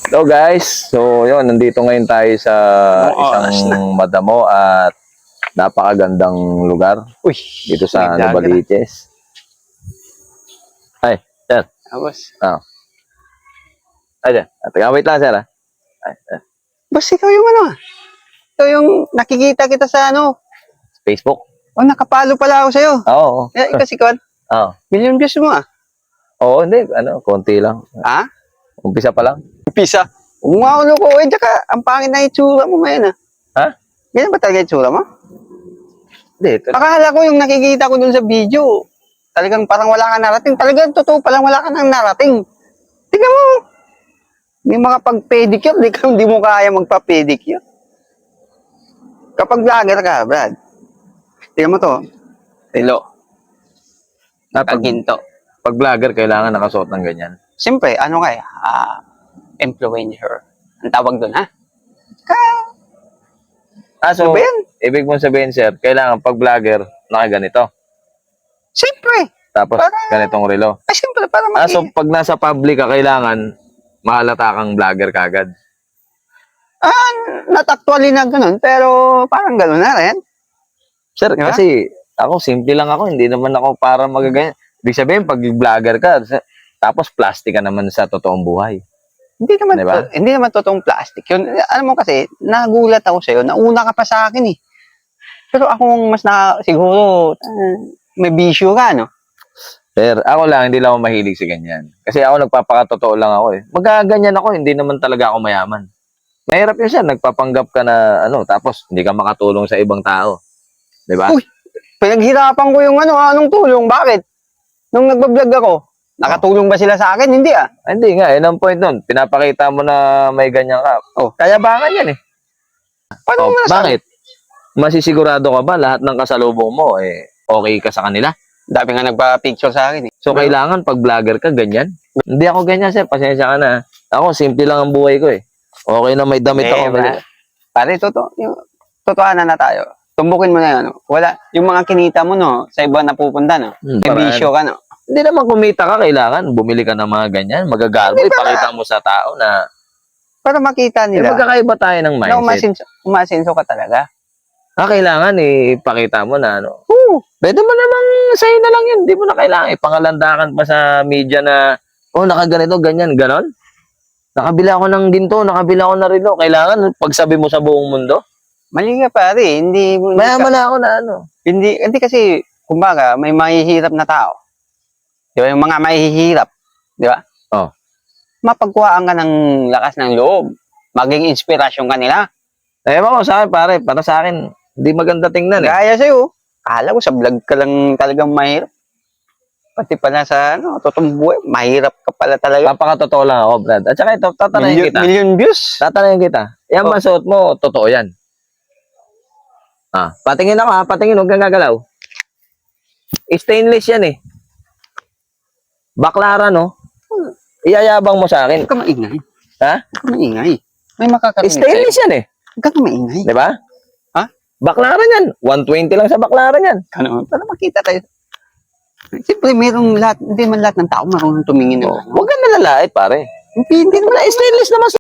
Hello guys, so yun, nandito ngayon tayo sa isang madamo at napakagandang lugar Uy, dito sa may dagat. Novaliches. Ay, sir. Tapos, Ay, sir. Wait lang, sir. Ay, sir. boss, ikaw yung ano ah. Ikaw yung nakikita kita sa ano. Facebook? Oh, nakapalo pala ako sa'yo. Oo. Eh, ikaw si Kwan. Oo. Million views mo ah. Oo, hindi. Konti lang. Ha? Umpisa pa lang. Pisa. Umuha ko eh. Tsaka, ang pangit na itsura mo ngayon ah. Ha? Ganyan ba talaga itsura mo? Hindi, ito. Akala ko yung nakikita ko dun sa video. Talagang parang wala kang narating. Talagang totoo palang wala kang narating. Tingnan mo. Hindi makapag-pedicure. Hindi mo kaya magpa-pedicure. Kapag vlogger ka, Brad. Tingnan mo to. Tilo. Kaginto. Pag vlogger, kailangan nakasuot ng ganyan. Siyempre, ano kaya? Influencer. Ang tawag doon, ha? So, Ano ba yan? ibig mong sabihin, sir, kailangan pag vlogger, nakaganito. Siyempre. Tapos, Para- ganitong relo. Siyempre, para So pag nasa public ka, kailangan mahalata kang vlogger kagad. not actually na ganun, pero parang ganun na rin. Sir, Diba? kasi ako, simple lang ako. Hindi naman ako para magaganyan. Ibig sabihin, pag vlogger ka, tapos plastic ka naman sa totoong buhay. Hindi naman, Diba? hindi naman totoong plastic yun. Alam mo kasi, nagulat ako sa'yo, nauna ka pa sa akin eh. Pero ako mas siguro, may bisyo ka, no? Sir, ako lang, hindi lang ako mahilig sa ganyan. Kasi ako, nagpapakatotoo lang ako eh. Magaganyan ako, hindi naman talaga ako mayaman. Mahirap yun siya, nagpapanggap ka na tapos hindi ka makatulong sa ibang tao. Diba? Uy, pinaghirapan ko yung anong tulong, bakit? Nung nagbablog ako, nakatulong ba sila sa akin? Hindi ah. Hindi nga, yun ang point nun. Pinapakita mo na may ganyan ka. Kayabangan yan eh. Paano mo nasabi? Bakit? Masisigurado ka ba lahat ng kasalubong mo okay ka sa kanila? Dami nga nagpa-picture sa akin eh. So kailangan pag vlogger ka ganyan? Hindi ako ganyan, sir. Pasensya ka na. Ako simple lang ang buhay ko eh. Okay na may damit ako. Pare, totohanan na tayo. Tumbukin mo na yun. Wala, yung mga kinita mo, no, sa iba na pupunta, no? May bisyo ka, no? Hindi naman kumita ka, kailangan bumili ka ng mga ganyan. Magagarbo, ipakita mo sa tao na Para makita nila. magkakaiba tayo ng Na mindset. umasenso ka talaga. Kailangan ipakita mo na Oo. pwede mo namang sa'yo na lang yun. Hindi mo na kailangan ipangalandakan pa sa media na nakaganito, ganyan, ganon. Nakabila ako ng ginto, nakabila ako ng relo. Kailangan pagsabi mo sa buong mundo. Mali ka, pare. Mayaman na ako na Hindi kasi, kumbaga, may mahihirap na tao. Di ba? Yung mga mahihirap. Di ba? Oh. Mapagkuhaan ka ng lakas ng loob. Maging inspirasyon ka nila. Ewan ko sa akin, pare. Para sa akin, hindi maganda tingnan eh. Gaya sa'yo. Kala ko sa vlog ka lang talagang mahirap. Pati pala sa totoong buhay, mahirap ka pala talaga. Papakatotoo lang ako, Brad. At saka ito, tatanungin kita. Million views. Tatanungin kita. Yan ba suot mo, totoo yan? Patingin ako patingin, huwag kang gagalaw. Stainless yan eh. Baklara, no? Iyayabang mo sa akin. Huwag ka maingay. Ha? Huwag ka maingay. May makakarinig Stainless sa'yo. yan eh. Huwag ka maingay. Di ba? Ha? Baklara yan. 120 lang sa baklara yan. Ano? Para makita tayo. Siyempre, hindi man lahat ng tao marunong tumingin ng Huwag kang nalalait, pare. Hindi naman. Stainless naman